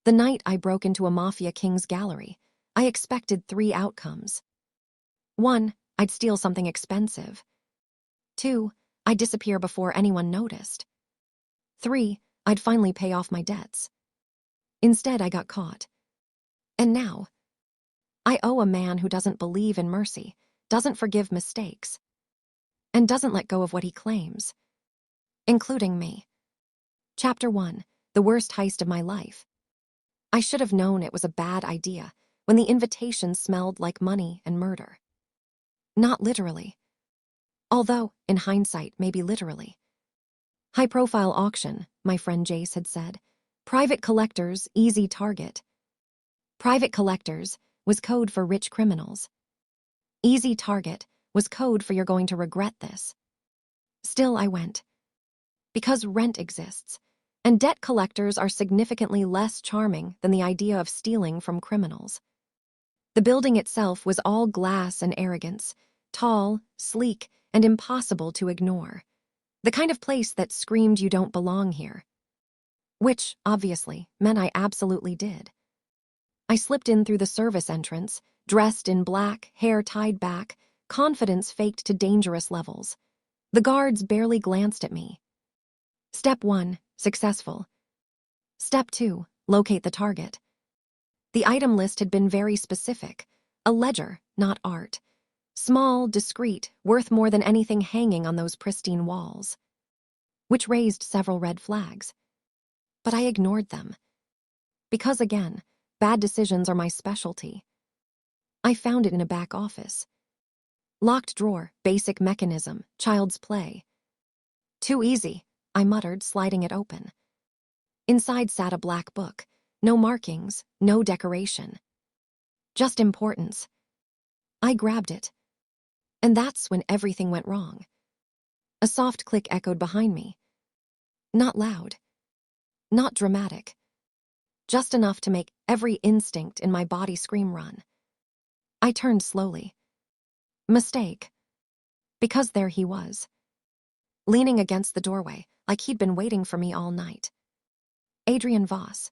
The night I broke into a mafia king's gallery, I expected 3 outcomes. 1, I'd steal something expensive. 2, I'd disappear before anyone noticed. 3, I'd finally pay off my debts. Instead, I got caught. And now, I owe a man who doesn't believe in mercy, doesn't forgive mistakes, and doesn't let go of what he claims, including me. Chapter 1, the worst heist of my life. I should have known it was a bad idea when the invitation smelled like money and murder. Not literally. Although, in hindsight, maybe literally. High-profile auction, my friend Jace had said. Private collectors, easy target. Private collectors was code for rich criminals. Easy target was code for you're going to regret this. Still, I went. Because rent exists, and debt collectors are significantly less charming than the idea of stealing from criminals. The building itself was all glass and arrogance, tall, sleek, and impossible to ignore. The kind of place that screamed you don't belong here. Which, obviously, meant I absolutely did. I slipped in through the service entrance, dressed in black, hair tied back, confidence faked to dangerous levels. The guards barely glanced at me. Step 1, successful. Step 2, locate the target. The item list had been very specific. A ledger, not art. Small, discreet, worth more than anything hanging on those pristine walls. Which raised several red flags. But I ignored them. Because again, bad decisions are my specialty. I found it in a back office. Locked drawer, basic mechanism, child's play. Too easy, I muttered, sliding it open. Inside sat a black book. No markings, no decoration. Just importance. I grabbed it. And that's when everything went wrong. A soft click echoed behind me. Not loud. Not dramatic. Just enough to make every instinct in my body scream run. I turned slowly. Mistake. Because there he was. Leaning against the doorway, like he'd been waiting for me all night. Adrian Voss.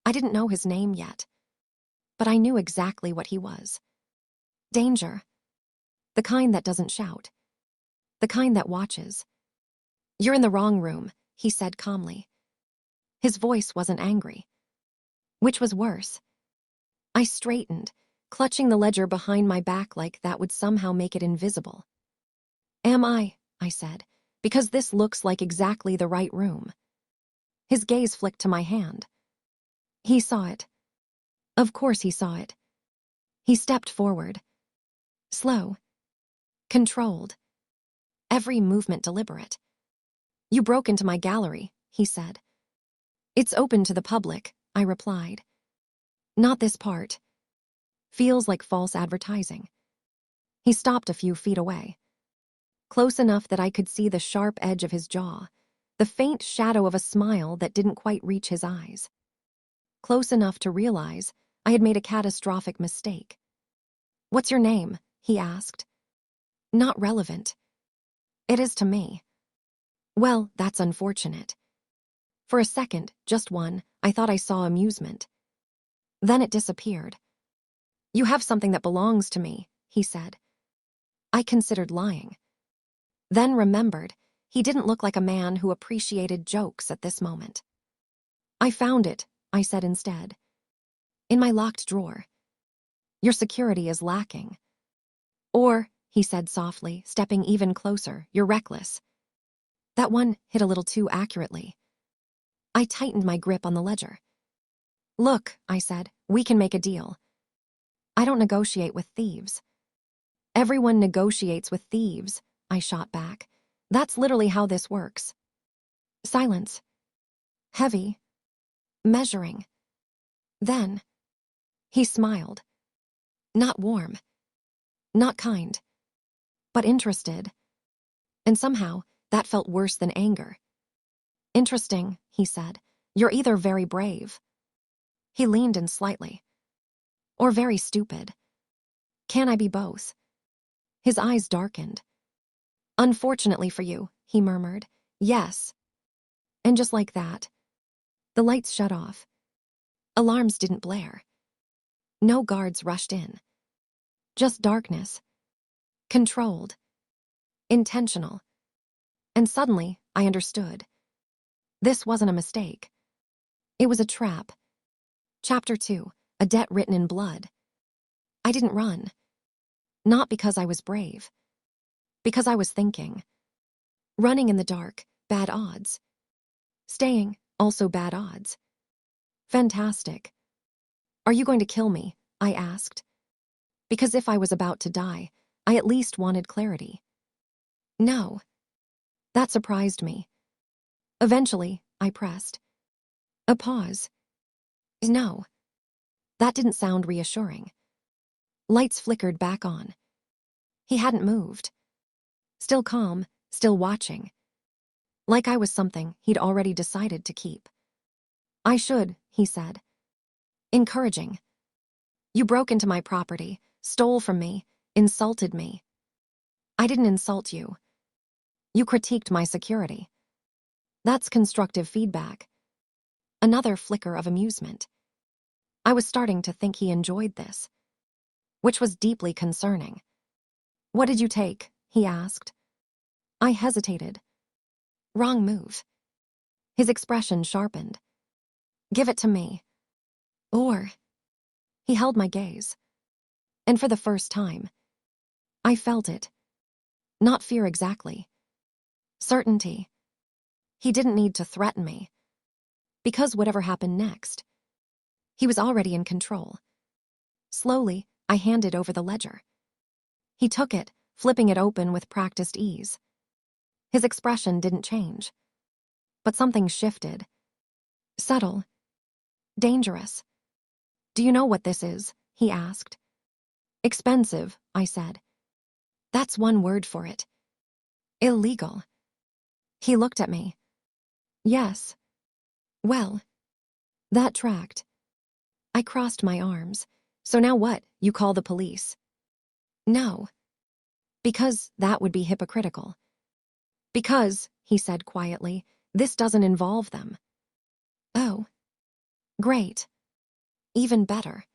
I didn't know his name yet, but I knew exactly what he was. Danger. The kind that doesn't shout. The kind that watches. You're in the wrong room, he said calmly. His voice wasn't angry. Which was worse. I straightened, clutching the ledger behind my back like that would somehow make it invisible. Am I said, because this looks like exactly the right room. His gaze flicked to my hand. He saw it. Of course he saw it. He stepped forward. Slow. Controlled. Every movement deliberate. You broke into my gallery, he said. It's open to the public, I replied. Not this part. Feels like false advertising. He stopped a few feet away. Close enough that I could see the sharp edge of his jaw, the faint shadow of a smile that didn't quite reach his eyes. Close enough to realize I had made a catastrophic mistake. What's your name? He asked. Not relevant. It is to me. Well, that's unfortunate. For a second, just one, I thought I saw amusement. Then it disappeared. You have something that belongs to me, he said. I considered lying. Then remembered, he didn't look like a man who appreciated jokes at this moment. I found it, I said instead. In my locked drawer. Your security is lacking. Or, he said softly, stepping even closer, you're reckless. That one hit a little too accurately. I tightened my grip on the ledger. Look, I said, we can make a deal. I don't negotiate with thieves. Everyone negotiates with thieves, I shot back. That's literally how this works. Silence. Heavy. Measuring. Then, he smiled. Not warm. Not kind. But interested. And somehow, that felt worse than anger. Interesting, he said. You're either very brave. He leaned in slightly. Or very stupid. Can I be both? His eyes darkened. Unfortunately for you, he murmured. Yes. And just like that, the lights shut off. Alarms didn't blare. No guards rushed in. Just darkness. Controlled. Intentional. And suddenly, I understood. This wasn't a mistake. It was a trap. Chapter 2, a debt written in blood. I didn't run. Not because I was brave. Because I was thinking. Running in the dark, bad odds. Staying, also bad odds. Fantastic. Are you going to kill me? I asked. Because if I was about to die, I at least wanted clarity. No. That surprised me. Eventually, I pressed. A pause. No. That didn't sound reassuring. Lights flickered back on. He hadn't moved. Still calm, still watching. Like I was something he'd already decided to keep. I should, he said. Encouraging. You broke into my property, stole from me, insulted me. I didn't insult you. You critiqued my security. That's constructive feedback. Another flicker of amusement. I was starting to think he enjoyed this, which was deeply concerning. What did you take? He asked. I hesitated. Wrong move. His expression sharpened. Give it to me. Or. He held my gaze. And for the first time, I felt it. Not fear exactly. Certainty. He didn't need to threaten me. Because whatever happened next, he was already in control. Slowly, I handed over the ledger. He took it, flipping it open with practiced ease. His expression didn't change. But something shifted. Subtle. Dangerous. Do you know what this is? He asked. Expensive, I said. That's one word for it. Illegal. He looked at me. Yes. Well. That tracked. I crossed my arms. So now what? You call the police? No. Because that would be hypocritical. Because, he said quietly, this doesn't involve them. Oh. Great. Even better.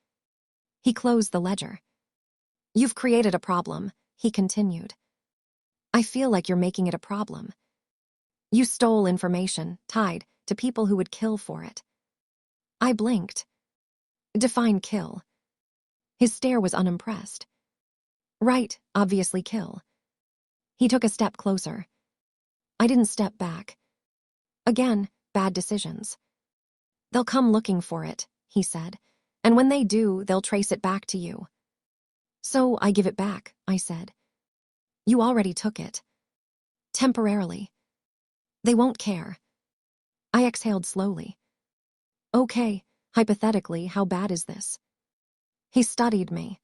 He closed the ledger. You've created a problem, he continued. I feel like you're making it a problem. You stole information tied to people who would kill for it. I blinked. Define kill. His stare was unimpressed. Right, obviously kill. He took a step closer. I didn't step back. Again, bad decisions. They'll come looking for it, he said, and when they do, they'll trace it back to you. So I give it back, I said. You already took it. Temporarily. They won't care. I exhaled slowly. Okay, hypothetically, how bad is this? He studied me.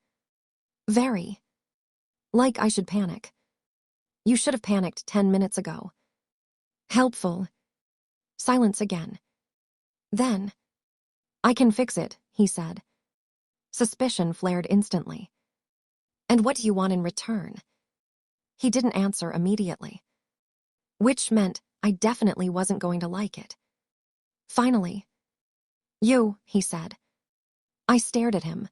Very. Like I should panic. You should have panicked 10 minutes ago. Helpful. Silence again. Then. I can fix it, he said. Suspicion flared instantly. And what do you want in return? He didn't answer immediately. Which meant I definitely wasn't going to like it. Finally. You, he said. I stared at him.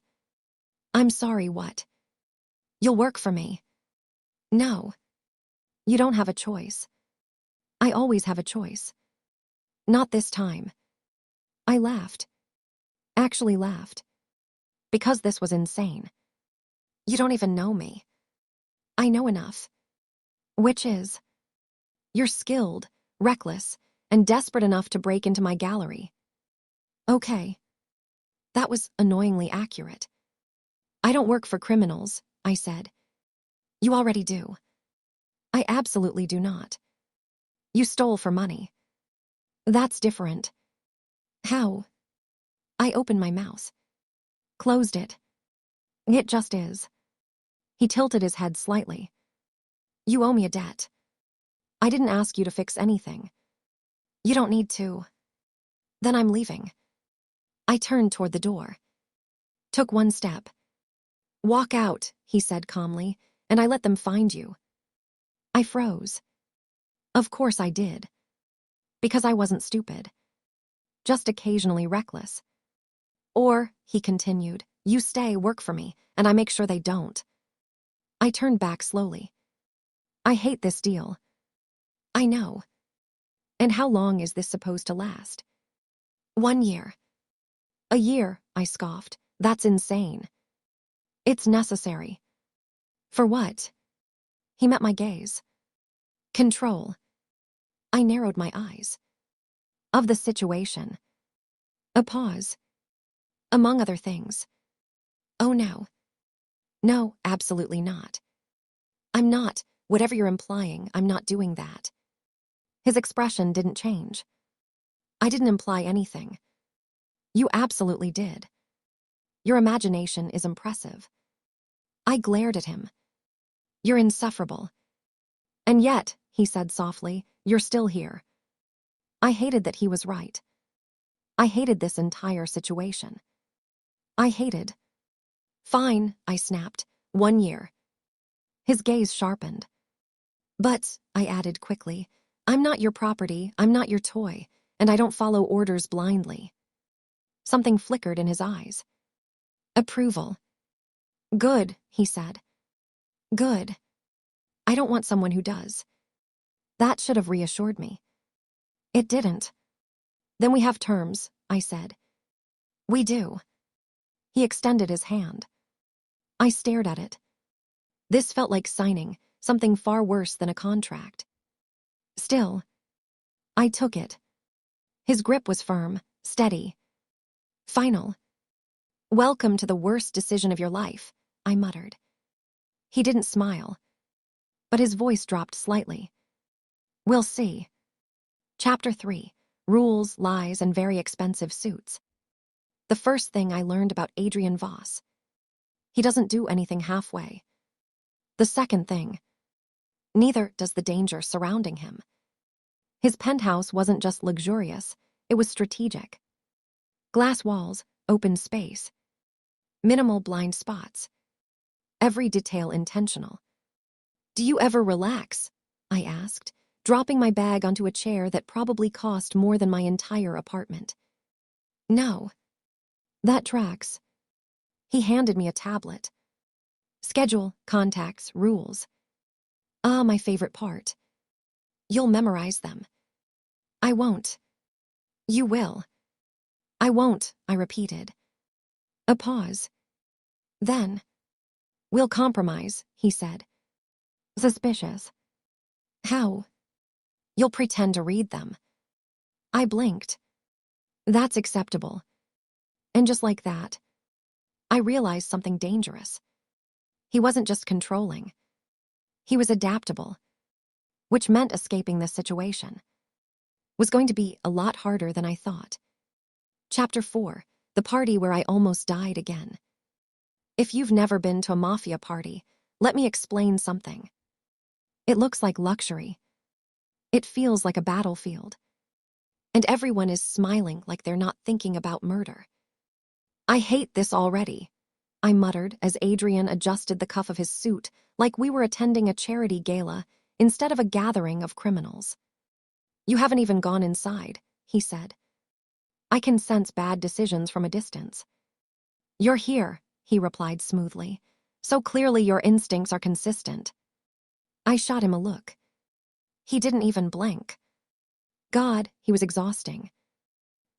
I'm sorry, what? You'll work for me. No. You don't have a choice. I always have a choice. Not this time. I laughed. Actually laughed. Because this was insane. You don't even know me. I know enough. Which is? You're skilled, reckless, and desperate enough to break into my gallery. Okay. That was annoyingly accurate. I don't work for criminals, I said. You already do. I absolutely do not. You stole for money. That's different. How? I opened my mouth. Closed it. It just is. He tilted his head slightly. You owe me a debt. I didn't ask you to fix anything. You don't need to. Then I'm leaving. I turned toward the door. Took one step. Walk out, he said calmly, and I let them find you. I froze. Of course I did. Because I wasn't stupid. Just occasionally reckless. Or, he continued, you stay, work for me, and I make sure they don't. I turned back slowly. I hate this deal. I know. And how long is this supposed to last? 1 year. A year, I scoffed. That's insane. It's necessary. For what? He met my gaze. Control. I narrowed my eyes. Of the situation. A pause. Among other things. Oh no. No, absolutely not. I'm not, whatever you're implying, I'm not doing that. His expression didn't change. I didn't imply anything. You absolutely did. Your imagination is impressive. I glared at him. You're insufferable. And yet, he said softly, you're still here. I hated that he was right. I hated this entire situation. I hated. Fine, I snapped. 1 year. His gaze sharpened. But, I added quickly, I'm not your property, I'm not your toy, and I don't follow orders blindly. Something flickered in his eyes. Approval. Good, he said. Good. I don't want someone who does. That should have reassured me. It didn't. Then we have terms, I said. We do. He extended his hand. I stared at it. This felt like signing something far worse than a contract. Still, I took it. His grip was firm, steady. Final. Welcome to the worst decision of your life, I muttered. He didn't smile, but his voice dropped slightly. We'll see. Chapter 3. Rules, Lies, and Very Expensive Suits. The first thing I learned about Adrian Voss. He doesn't do anything halfway. The second thing. Neither does the danger surrounding him. His penthouse wasn't just luxurious, it was strategic. Glass walls, open space. Minimal blind spots. Every detail intentional. Do you ever relax? I asked, dropping my bag onto a chair that probably cost more than my entire apartment. No. That tracks. He handed me a tablet. Schedule, contacts, rules. Ah, my favorite part. You'll memorize them. I won't. You will. I won't, I repeated. A pause. Then. We'll compromise, he said. Suspicious. How? You'll pretend to read them. I blinked. That's acceptable. And just like that, I realized something dangerous. He wasn't just controlling. He was adaptable, which meant escaping this situation was going to be a lot harder than I thought. Chapter 4. The party where I almost died again. If you've never been to a mafia party, let me explain something. It looks like luxury. It feels like a battlefield. And everyone is smiling like they're not thinking about murder. I hate this already, I muttered as Adrian adjusted the cuff of his suit like we were attending a charity gala instead of a gathering of criminals. You haven't even gone inside, he said. I can sense bad decisions from a distance. You're here, he replied smoothly. So clearly your instincts are consistent. I shot him a look. He didn't even blink. God, he was exhausting.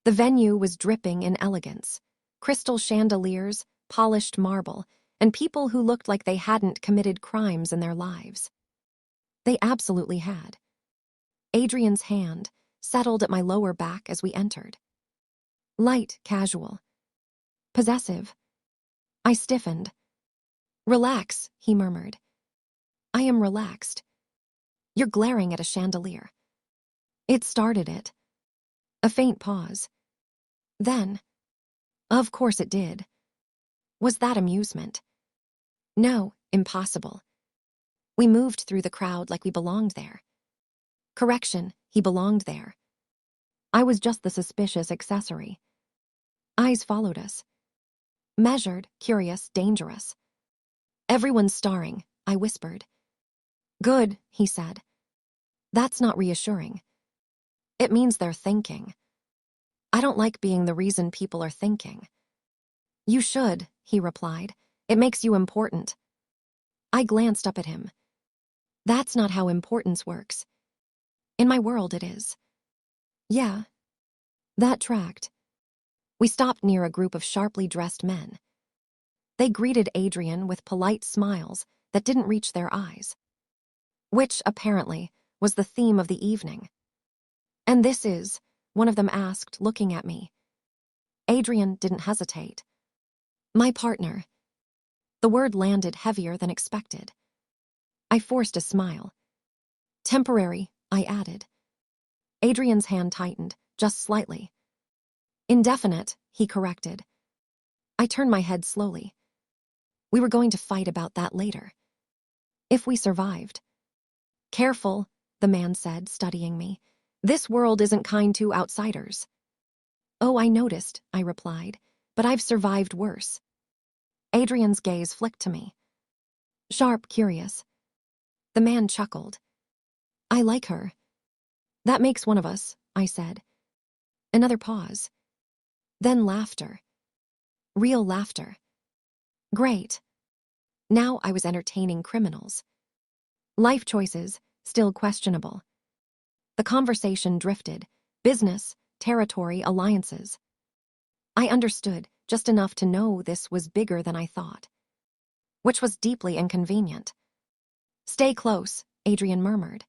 The venue was dripping in elegance. Crystal chandeliers, polished marble, and people who looked like they hadn't committed crimes in their lives. They absolutely had. Adrian's hand settled at my lower back as we entered. Light, casual. Possessive. I stiffened. Relax, he murmured. I am relaxed. You're glaring at a chandelier. It started it. A faint pause. Then, of course it did. Was that amusement? No, impossible. We moved through the crowd like we belonged there. Correction, he belonged there. I was just the suspicious accessory. Eyes followed us. Measured, curious, dangerous. Everyone's starring, I whispered. Good, he said. That's not reassuring. It means they're thinking. I don't like being the reason people are thinking. You should, he replied. It makes you important. I glanced up at him. That's not how importance works. In my world, it is. Yeah. That tracked. We stopped near a group of sharply dressed men. They greeted Adrian with polite smiles that didn't reach their eyes, which, apparently, was the theme of the evening. And this is, one of them asked, looking at me. Adrian didn't hesitate. My partner. The word landed heavier than expected. I forced a smile. Temporary, I added. Adrian's hand tightened, just slightly. Indefinite, he corrected. I turned my head slowly. We were going to fight about that later. If we survived. Careful, the man said, studying me. This world isn't kind to outsiders. Oh, I noticed, I replied, but I've survived worse. Adrian's gaze flicked to me. Sharp, curious. The man chuckled. I like her. That makes one of us, I said. Another pause. Then laughter. Real laughter. Great. Now I was entertaining criminals. Life choices, still questionable. The conversation drifted. Business, territory, alliances. I understood just enough to know this was bigger than I thought, which was deeply inconvenient. Stay close, Adrian murmured.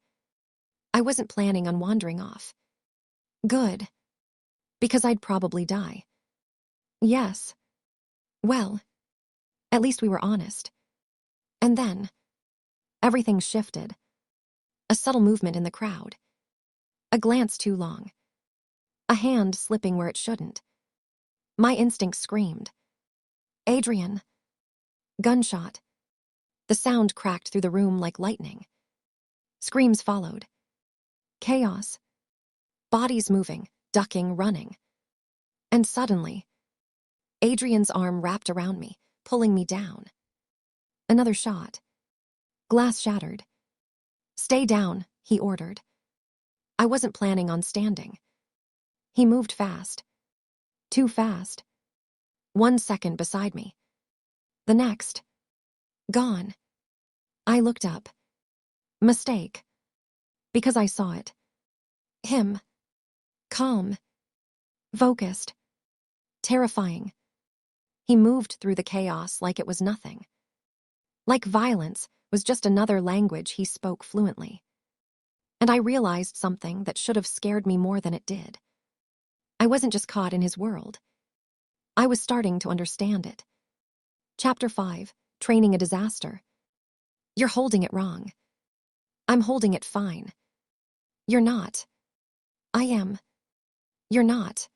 I wasn't planning on wandering off. Good. Because I'd probably die. Yes. Well, at least we were honest. And then, everything shifted. A subtle movement in the crowd. A glance too long. A hand slipping where it shouldn't. My instinct screamed. Adrian. Gunshot. The sound cracked through the room like lightning. Screams followed. Chaos. Bodies moving, ducking, running. And suddenly, Adrian's arm wrapped around me, pulling me down. Another shot. Glass shattered. Stay down, he ordered. I wasn't planning on standing. He moved fast. Too fast. 1 second beside me. The next. Gone. I looked up. Mistake. Because I saw it. Him. Calm. Focused. Terrifying. He moved through the chaos like it was nothing. Like violence was just another language he spoke fluently. And I realized something that should have scared me more than it did. I wasn't just caught in his world. I was starting to understand it. Chapter 5, Training a Disaster. You're holding it wrong. I'm holding it fine. You're not. I am. You're not.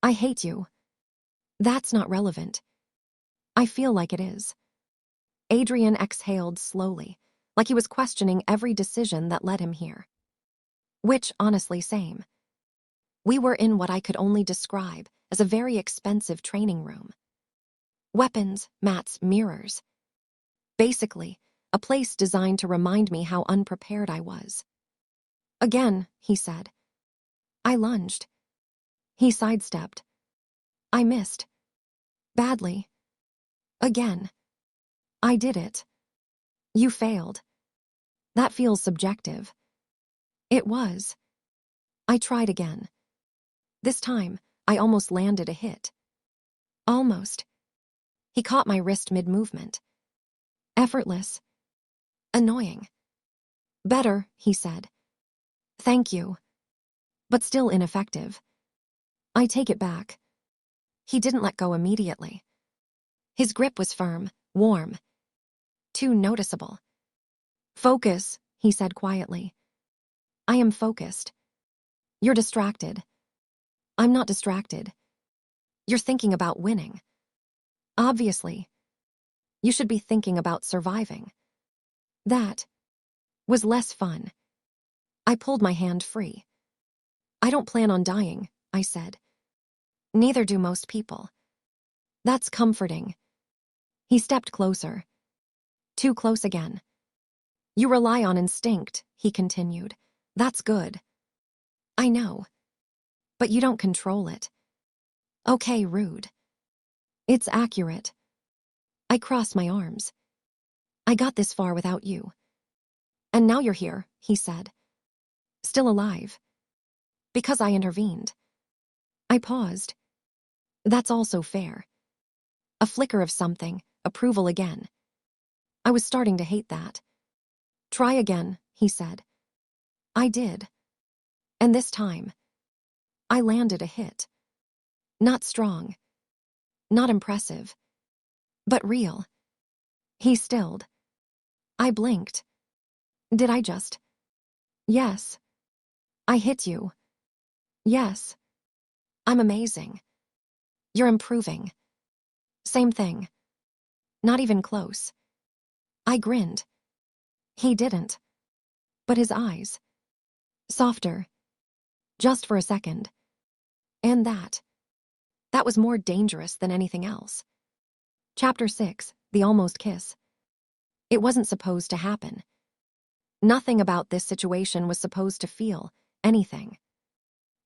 I hate you. That's not relevant. I feel like it is. Adrian exhaled slowly, like he was questioning every decision that led him here. Which, honestly, same. We were in what I could only describe as a very expensive training room. Weapons, mats, mirrors. Basically, a place designed to remind me how unprepared I was. Again, he said. I lunged. He sidestepped. I missed. Badly. Again. I did it. You failed. That feels subjective. It was. I tried again. This time, I almost landed a hit. Almost. He caught my wrist mid-movement. Effortless. Annoying. Better, he said. Thank you. But still ineffective. I take it back. He didn't let go immediately. His grip was firm, warm. Too noticeable. Focus, he said quietly. I am focused. You're distracted. I'm not distracted. You're thinking about winning. Obviously. You should be thinking about surviving. That was less fun. I pulled my hand free. I don't plan on dying, I said. Neither do most people. That's comforting. He stepped closer. Too close again. You rely on instinct, he continued. That's good. I know. But you don't control it. Okay, rude. It's accurate. I crossed my arms. I got this far without you. And now you're here, he said. Still alive. Because I intervened. I paused. That's also fair. A flicker of something, approval again. I was starting to hate that. Try again, he said. I did. And this time, I landed a hit. Not strong. Not impressive. But real. He stilled. I blinked. Did I just? Yes. I hit you. Yes. I'm amazing. You're improving. Same thing. Not even close. I grinned. He didn't. But his eyes. Softer. Just for a second. And that was more dangerous than anything else. Chapter 6, The Almost Kiss. It wasn't supposed to happen. Nothing about this situation was supposed to feel anything.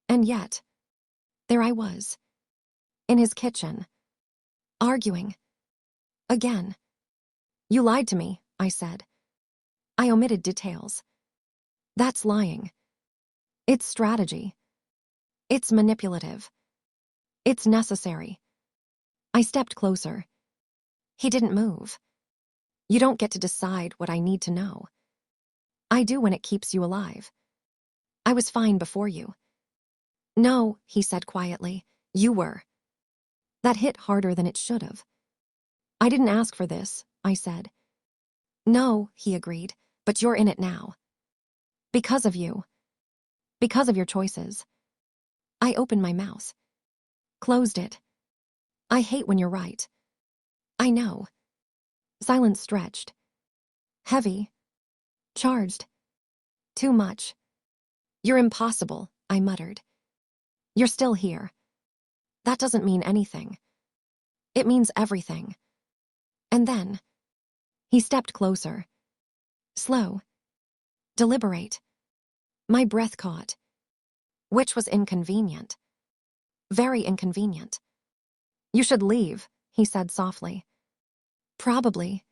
And yet, there I was. In his kitchen. Arguing. Again. You lied to me, I said. I omitted details. That's lying. It's strategy. It's manipulative. It's necessary. I stepped closer. He didn't move. You don't get to decide what I need to know. I do when it keeps you alive. I was fine before you. No, he said quietly. You were. That hit harder than it should have. I didn't ask for this, I said. No, he agreed, but you're in it now. Because of you. Because of your choices. I opened my mouth. Closed it. I hate when you're right. I know. Silence stretched. Heavy. Charged. Too much. You're impossible, I muttered. You're still here. That doesn't mean anything. It means everything. And then, he stepped closer. Slow. Deliberate. My breath caught. Which was inconvenient. Very inconvenient. You should leave, he said softly. Probably.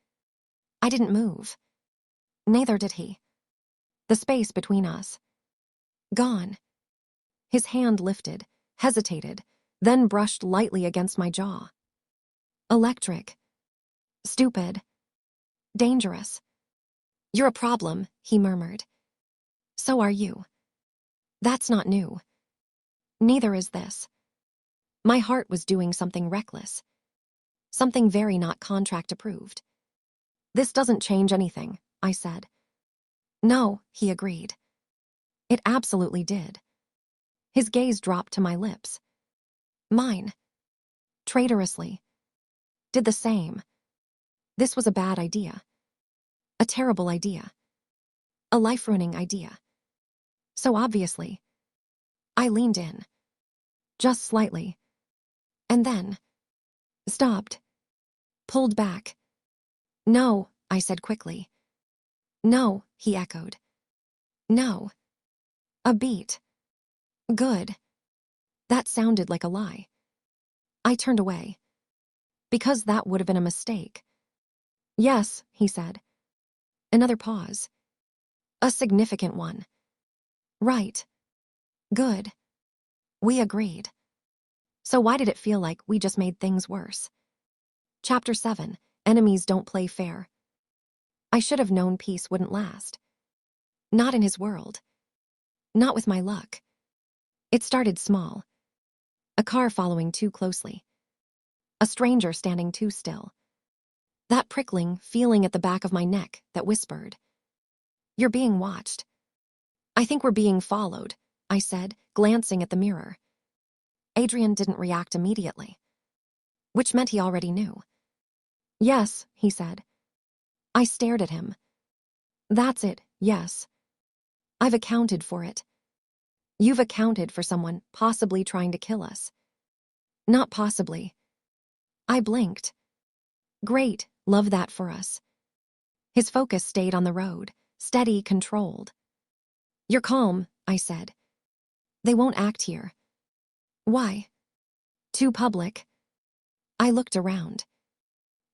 I didn't move. Neither did he. The space between us. Gone. His hand lifted, hesitated, then brushed lightly against my jaw. Electric. Stupid. Dangerous. You're a problem, he murmured. So are you. That's not new. Neither is this. My heart was doing something reckless. Something very not contract approved. This doesn't change anything, I said. No, he agreed. It absolutely did. His gaze dropped to my lips. Mine. Traitorously. Did the same. This was a bad idea. A terrible idea. A life-ruining idea. So obviously. I leaned in. Just slightly. And then. Stopped. Pulled back. No, I said quickly. No, he echoed. No. A beat. Good. That sounded like a lie. I turned away. Because that would have been a mistake. Yes, he said. Another pause. A significant one. Right. Good. We agreed. So why did it feel like we just made things worse? Chapter 7, Enemies Don't Play Fair. I should have known peace wouldn't last. Not in his world. Not with my luck. It started small. A car following too closely. A stranger standing too still. That prickling feeling at the back of my neck that whispered. You're being watched. I think we're being followed, I said, glancing at the mirror. Adrian didn't react immediately. Which meant he already knew. Yes, he said. I stared at him. That's it, yes. I've accounted for it. You've accounted for someone possibly trying to kill us. Not possibly. I blinked. Great, love that for us. His focus stayed on the road, steady, controlled. You're calm, I said. They won't act here. Why? Too public. I looked around.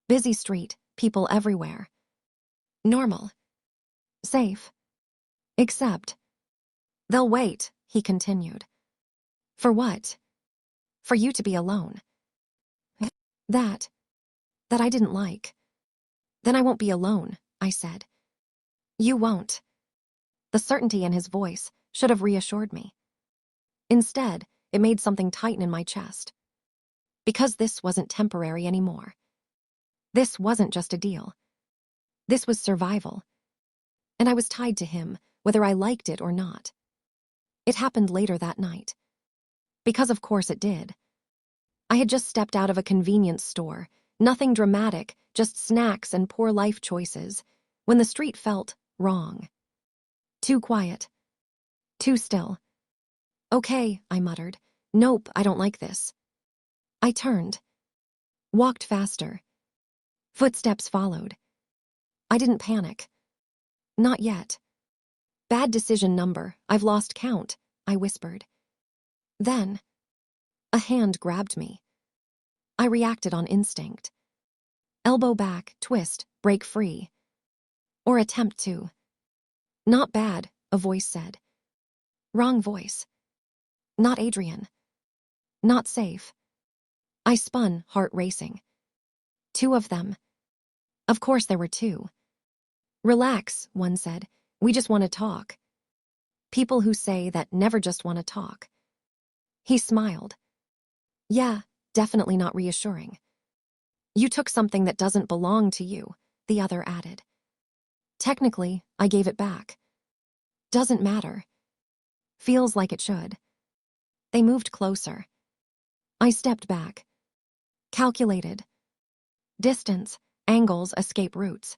Busy street, people everywhere. Normal. Safe. Except. They'll wait, he continued. For what? For you to be alone. That. That I didn't like. Then I won't be alone, I said. You won't. The certainty in his voice should have reassured me. Instead, it made something tighten in my chest. Because this wasn't temporary anymore. This wasn't just a deal. This was survival. And I was tied to him, whether I liked it or not. It happened later that night. Because of course it did. I had just stepped out of a convenience store, nothing dramatic, just snacks and poor life choices, when the street felt wrong. Too quiet. Too still. Okay, I muttered. Nope, I don't like this. I turned. Walked faster. Footsteps followed. I didn't panic. Not yet. Bad decision number, I've lost count, I whispered. Then, a hand grabbed me. I reacted on instinct. Elbow back, twist, break free. Or attempt to. Not bad, a voice said. Wrong voice. Not Adrian. Not safe. I spun, heart racing. Two of them. Of course there were two. Relax, one said. We just want to talk. People who say that never just want to talk. He smiled. Yeah, definitely not reassuring. You took something that doesn't belong to you, the other added. Technically, I gave it back. Doesn't matter. Feels like it should. They moved closer. I stepped back. Calculated. Distance, angles, escape routes.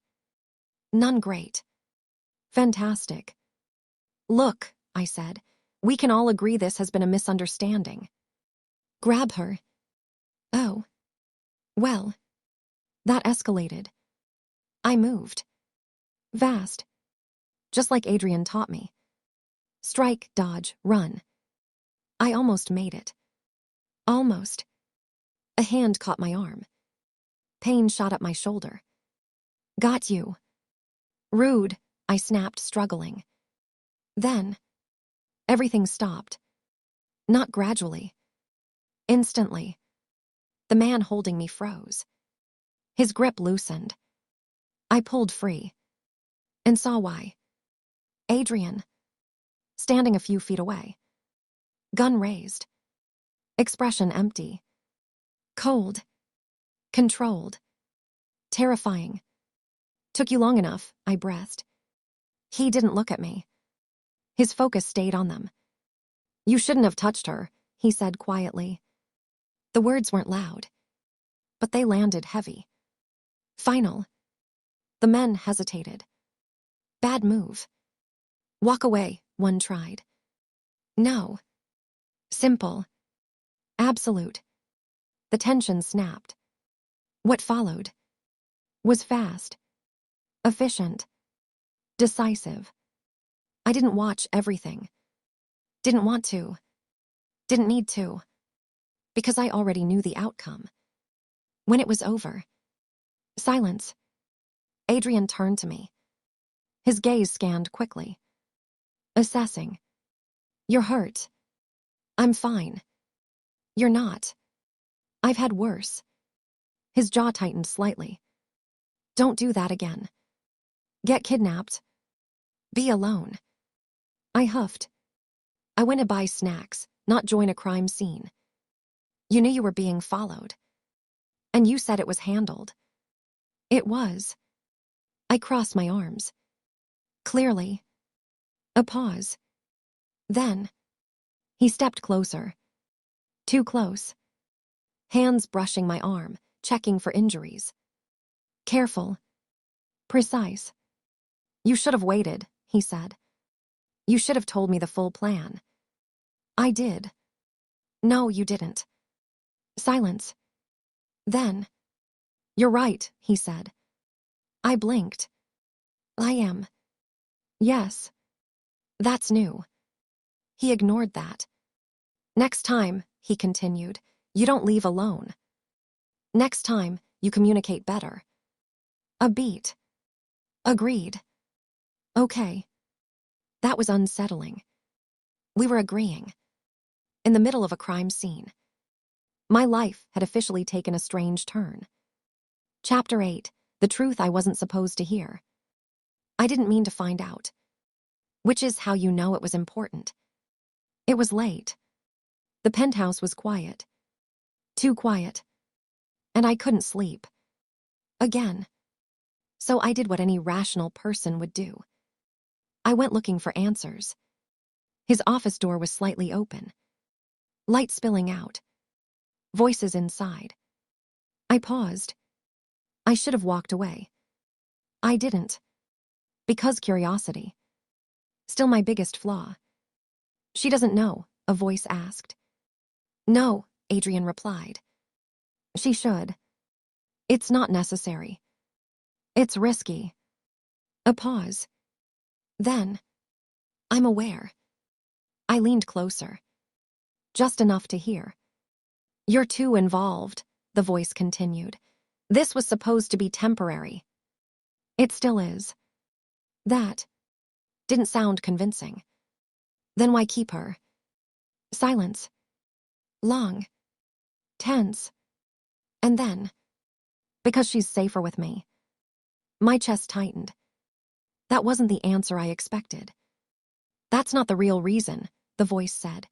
None great. Fantastic. Look, I said, we can all agree this has been a misunderstanding. Grab her. Oh. Well. That escalated. I moved. Fast. Just like Adrian taught me. Strike, dodge, run. I almost made it. Almost. A hand caught my arm. Pain shot up my shoulder. Got you. Rude, I snapped, struggling. Then, everything stopped. Not gradually. Instantly. The man holding me froze. His grip loosened. I pulled free. And saw why. Adrian. Standing a few feet away. Gun raised. Expression empty. Cold. Controlled. Terrifying. Took you long enough, I breathed. He didn't look at me. His focus stayed on them. You shouldn't have touched her, he said quietly. The words weren't loud. But they landed heavy. Final. The men hesitated. Bad move. Walk away, one tried. No. Simple. Absolute. The tension snapped. What followed was fast. Efficient. Decisive. I didn't watch everything. Didn't want to. Didn't need to. Because I already knew the outcome. When it was over. Silence. Adrian turned to me. His gaze scanned quickly. Assessing. You're hurt. I'm fine. You're not. I've had worse. His jaw tightened slightly. Don't do that again. Get kidnapped. Be alone. I huffed. I went to buy snacks, not join a crime scene. You knew you were being followed. And you said it was handled. It was. I crossed my arms. Clearly. A pause. Then. He stepped closer. Too close. Hands brushing my arm, checking for injuries. Careful. Precise. You should have waited, he said. You should have told me the full plan. I did. No, you didn't. Silence. Then. You're right, he said. I blinked. I am. Yes. That's new. He ignored that. Next time, he continued, you don't leave alone. Next time, you communicate better. A beat. Agreed. Okay. That was unsettling. We were agreeing. In the middle of a crime scene. My life had officially taken a strange turn. Chapter 8. The truth I wasn't supposed to hear. I didn't mean to find out. Which is how you know it was important. It was late. The penthouse was quiet. Too quiet. And I couldn't sleep. Again. So I did what any rational person would do. I went looking for answers. His office door was slightly open. Light spilling out. Voices inside. I paused. I should have walked away. I didn't. Because curiosity. Still my biggest flaw. She doesn't know, a voice asked. No, Adrian replied. She should. It's not necessary. It's risky. A pause. Then. I'm aware. I leaned closer. Just enough to hear. You're too involved, the voice continued. This was supposed to be temporary. It still is. That didn't sound convincing. Then why keep her? Silence. Long. Tense. And then, because she's safer with me. My chest tightened. That wasn't the answer I expected. That's not the real reason, the voice said.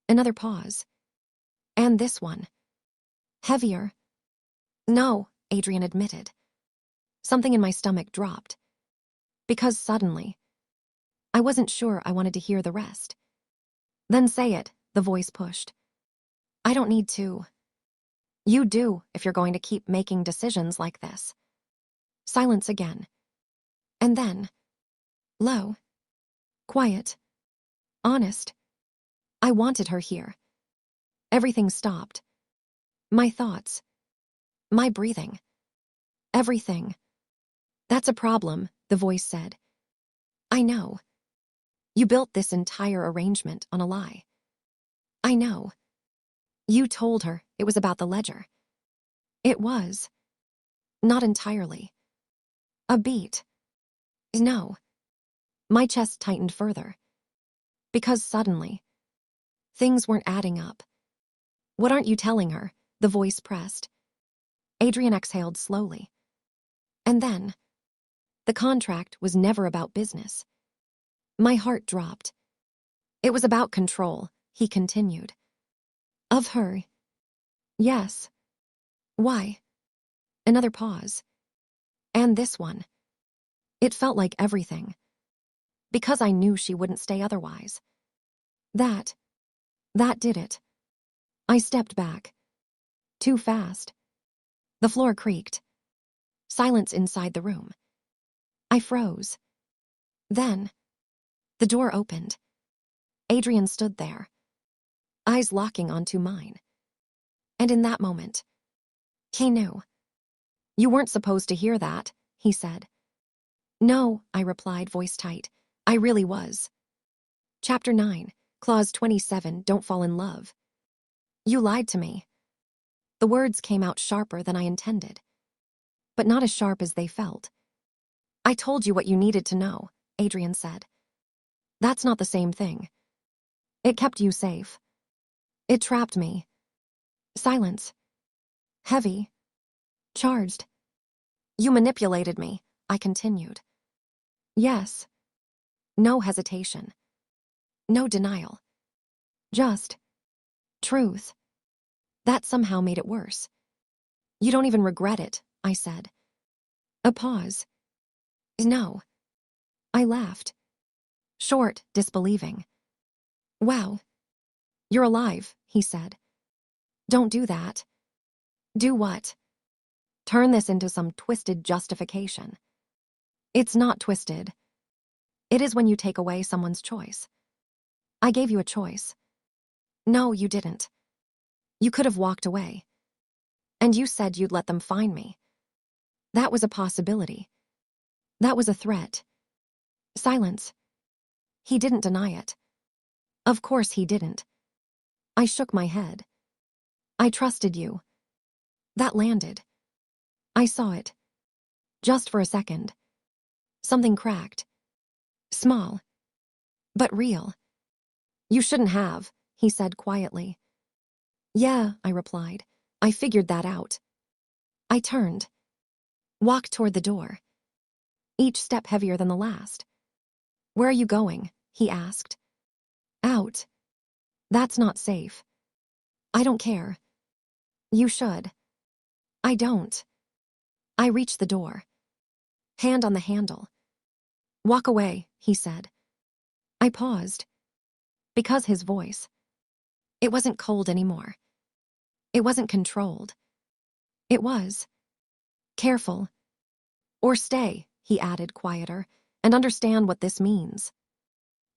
Another pause. And this one. Heavier. No, Adrian admitted. Something in my stomach dropped. Because suddenly, I wasn't sure I wanted to hear the rest. Then say it, the voice pushed. I don't need to. You do if you're going to keep making decisions like this. Silence again. And then, low. Quiet. Honest. I wanted her here. Everything stopped. My thoughts. My breathing. Everything. That's a problem, the voice said. I know. You built this entire arrangement on a lie. I know. You told her it was about the ledger. It was. Not entirely. A beat. No. My chest tightened further. Because suddenly, things weren't adding up. What aren't you telling her? The voice pressed. Adrian exhaled slowly. And then, the contract was never about business. My heart dropped. It was about control, he continued. Of her. Yes. Why? Another pause. And this one. It felt like everything. Because I knew she wouldn't stay otherwise. That did it. I stepped back. Too fast. The floor creaked. Silence inside the room. I froze. Then, the door opened. Adrian stood there. Eyes locking onto mine. And in that moment, he knew. You weren't supposed to hear that, he said. No, I replied, voice tight. I really was. Chapter 9, Clause 27, Don't fall in love. You lied to me. The words came out sharper than I intended. But not as sharp as they felt. I told you what you needed to know, Adrian said. That's not the same thing. It kept you safe. It trapped me. Silence. Heavy. Charged. You manipulated me, I continued. Yes. No hesitation. No denial. Just truth. That somehow made it worse. You don't even regret it, I said. A pause. No. I laughed. Short, disbelieving. Wow. You're alive, he said. Don't do that. Do what? Turn this into some twisted justification. It's not twisted. It is when you take away someone's choice. I gave you a choice. No, you didn't. You could have walked away. And you said you'd let them find me. That was a possibility. That was a threat. Silence. He didn't deny it. Of course he didn't. I shook my head. I trusted you. That landed. I saw it. Just for a second. Something cracked. Small. But real. You shouldn't have, he said quietly. Yeah, I replied. I figured that out. I turned. Walked toward the door. Each step heavier than the last. Where are you going? He asked. Out. That's not safe. I don't care. You should. I don't. I reached the door. Hand on the handle. Walk away, he said. I paused. Because his voice. It wasn't cold anymore. It wasn't controlled. It was. Careful. Or stay, he added, quieter, and understand what this means.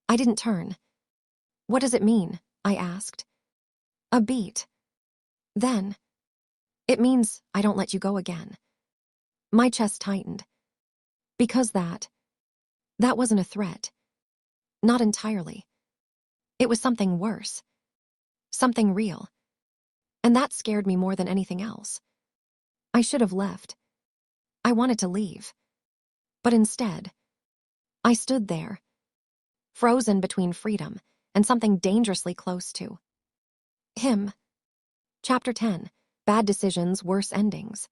I didn't turn. What does it mean? I asked. A beat. Then. It means I don't let you go again. My chest tightened. Because that wasn't a threat. Not entirely. It was something worse. Something real. And that scared me more than anything else. I should have left. I wanted to leave. But instead, I stood there, frozen between freedom and something dangerously close to him. Chapter 10. Bad decisions, worse endings.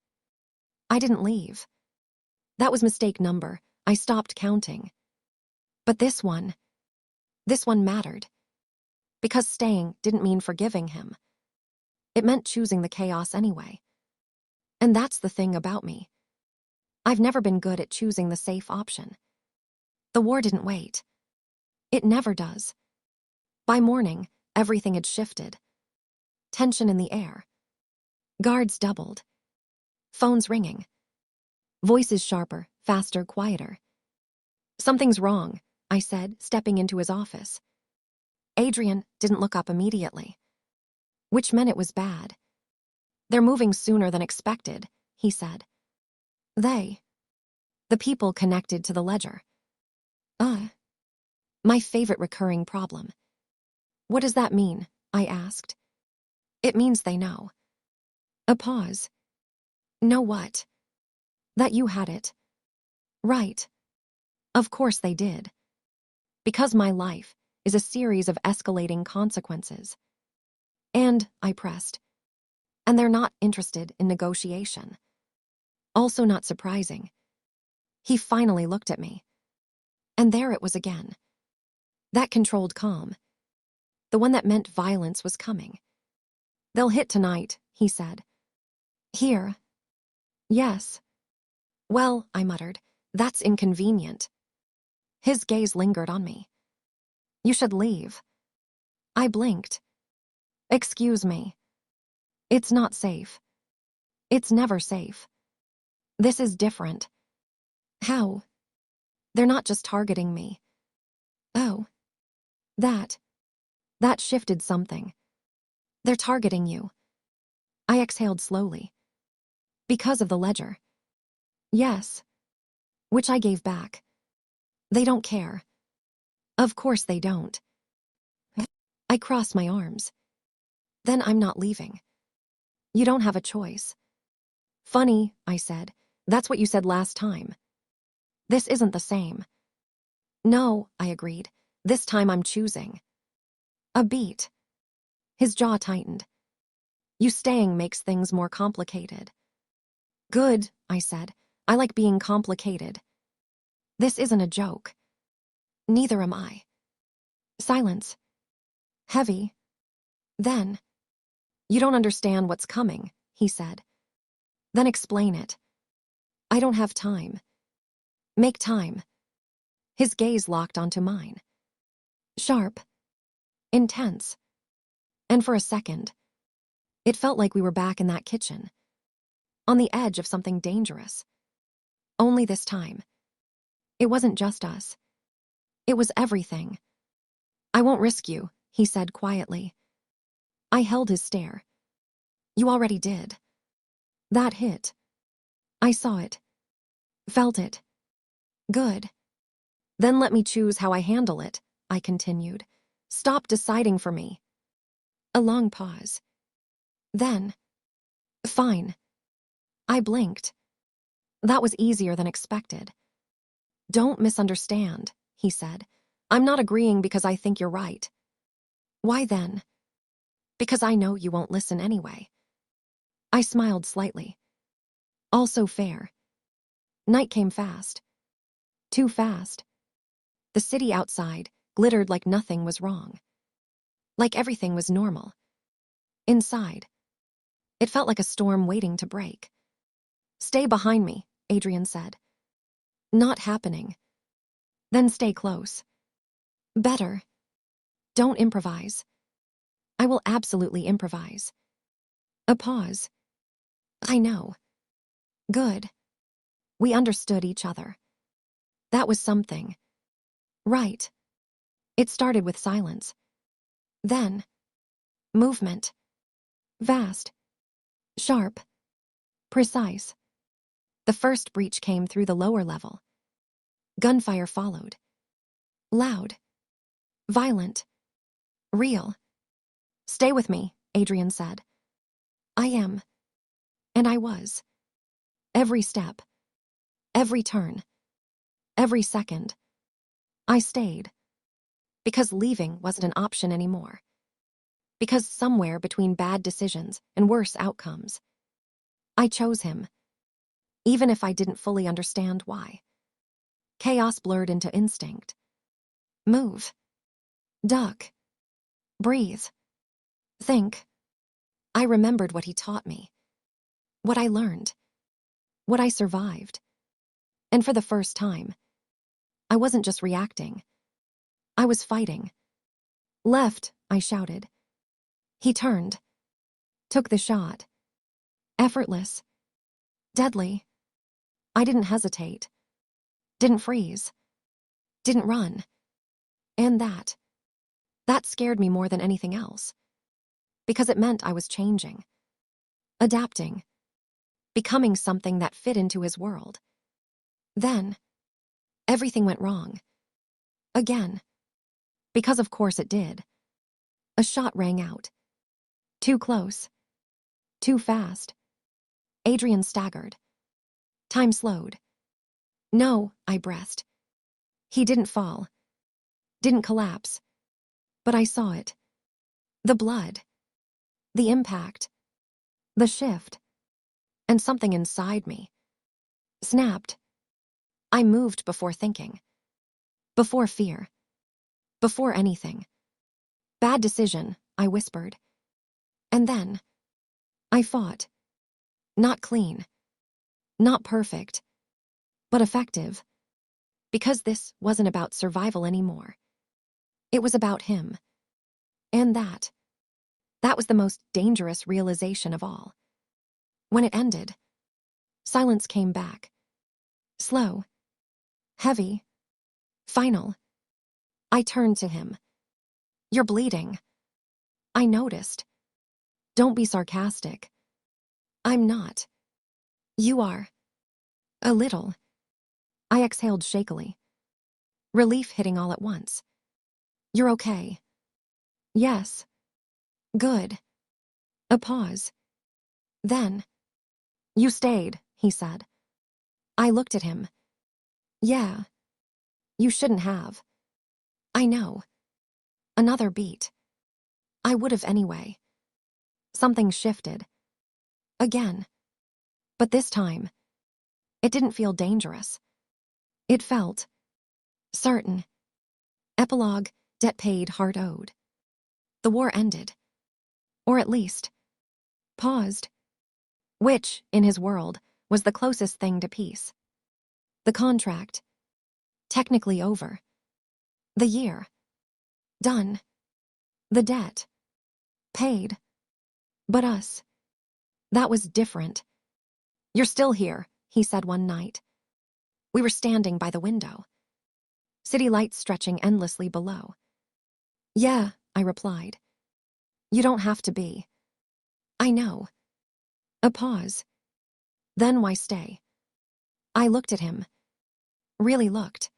I didn't leave. That was mistake number. I stopped counting. But this one mattered. Because staying didn't mean forgiving him. It meant choosing the chaos anyway. And that's the thing about me. I've never been good at choosing the safe option. The war didn't wait. It never does. By morning, everything had shifted. Tension in the air. Guards doubled. Phones ringing. Voices sharper, faster, quieter. Something's wrong, I said, stepping into his office. Adrian didn't look up immediately. Which meant it was bad. They're moving sooner than expected, he said. They. The people connected to the ledger. My favorite recurring problem. What does that mean? I asked. It means they know. A pause. Know what? That you had it. Right. Of course they did. Because my life is a series of escalating consequences. And, I pressed. And they're not interested in negotiation. Also not surprising. He finally looked at me. And there it was again. That controlled calm. The one that meant violence was coming. They'll hit tonight, he said. Here. Yes. Well, I muttered, that's inconvenient. His gaze lingered on me. You should leave. I blinked. Excuse me. It's not safe. It's never safe. This is different. How? They're not just targeting me. Oh. That shifted something. They're targeting you. I exhaled slowly. Because of the ledger. Yes. Which I gave back. They don't care. Of course they don't. I crossed my arms. Then I'm not leaving. You don't have a choice. Funny, I said. That's what you said last time. This isn't the same. No, I agreed. This time I'm choosing. A beat. His jaw tightened. You staying makes things more complicated. Good, I said. I like being complicated. This isn't a joke. Neither am I. Silence. Heavy. Then. You don't understand what's coming, he said. Then explain it. I don't have time. Make time. His gaze locked onto mine. Sharp. Intense. And for a second, it felt like we were back in that kitchen. On the edge of something dangerous. Only this time. It wasn't just us. It was everything. I won't risk you, he said quietly. I held his stare. You already did. That hit. I saw it. Felt it. Good. Then let me choose how I handle it, I continued. Stop deciding for me. A long pause. Then. Fine. I blinked. That was easier than expected. Don't misunderstand, he said. I'm not agreeing because I think you're right. Why then? Because I know you won't listen anyway. I smiled slightly. Also fair. Night came fast. Too fast. The city outside glittered like nothing was wrong. Like everything was normal. Inside, it felt like a storm waiting to break. Stay behind me, Adrian said. Not happening. Then stay close. Better. Don't improvise. I will absolutely improvise. A pause. I know. Good. We understood each other. That was something. Right. It started with silence. Then, movement. Vast. Sharp. Precise. The first breach came through the lower level. Gunfire followed. Loud. Violent. Real. Stay with me, Adrian said. I am. And I was. Every step. Every turn. Every second. I stayed. Because leaving wasn't an option anymore. Because somewhere between bad decisions and worse outcomes, I chose him. Even if I didn't fully understand why. Chaos blurred into instinct. Move. Duck. Breathe. Think. I remembered what he taught me. What I learned. What I survived. And for the first time, I wasn't just reacting. I was fighting. Left, I shouted. He turned. Took the shot. Effortless. Deadly. I didn't hesitate. Didn't freeze. Didn't run. And that scared me more than anything else. Because it meant I was changing. Adapting. Becoming something that fit into his world. Then, everything went wrong. Again. Because of course it did. A shot rang out. Too close. Too fast. Adrian staggered. Time slowed. No, I breathed. He didn't fall. Didn't collapse. But I saw it. The blood. The impact. The shift. And something inside me snapped. I moved before thinking. Before fear. Before anything. Bad decision, I whispered. And then, I fought. Not clean. Not perfect. But effective. Because this wasn't about survival anymore. It was about him. And that was the most dangerous realization of all. When it ended, silence came back. Slow. Heavy. Final. I turned to him. You're bleeding. I noticed. Don't be sarcastic. I'm not. You are. A little. I exhaled shakily. Relief hitting all at once. You're okay. Yes. Good. A pause. Then. You stayed, he said. I looked at him. Yeah. You shouldn't have. I know. Another beat. I would have anyway. Something shifted. Again. But this time, it didn't feel dangerous. It felt certain. Epilogue, debt paid, heart owed. The war ended. Or at least, paused. Which, in his world, was the closest thing to peace. The contract. Technically over. The year. Done. The debt. Paid. But us. That was different. You're still here, he said one night. We were standing by the window. City lights stretching endlessly below. Yeah, I replied. You don't have to be. I know. A pause. Then why stay? I looked at him. Really looked.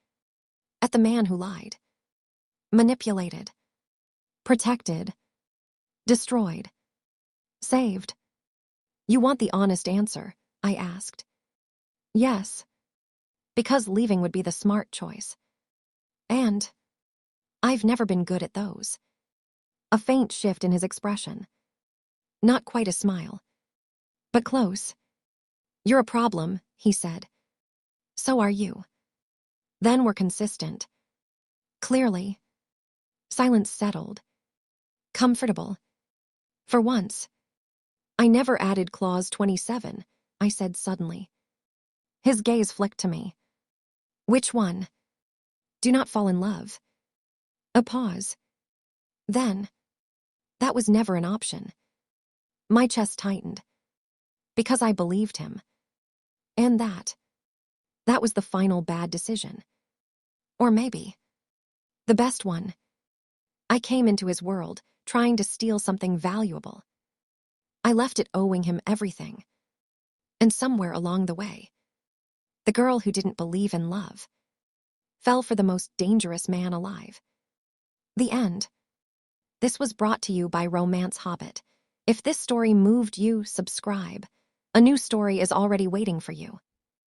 At the man who lied. Manipulated. Protected. Destroyed. Saved. You want the honest answer, I asked. Yes, because leaving would be the smart choice. And I've never been good at those. A faint shift in his expression. Not quite a smile, but close. You're a problem, he said. So are you. Then we're consistent. Clearly. Silence settled. Comfortable. For once. I never added clause 27, I said suddenly. His gaze flicked to me. Which one? Do not fall in love. A pause. Then. That was never an option. My chest tightened. Because I believed him. And that was the final bad decision. Or maybe the best one. I came into his world, trying to steal something valuable. I left it owing him everything. And somewhere along the way, the girl who didn't believe in love fell for the most dangerous man alive. The end. This was brought to you by Romance Hobbit. If this story moved you, subscribe. A new story is already waiting for you.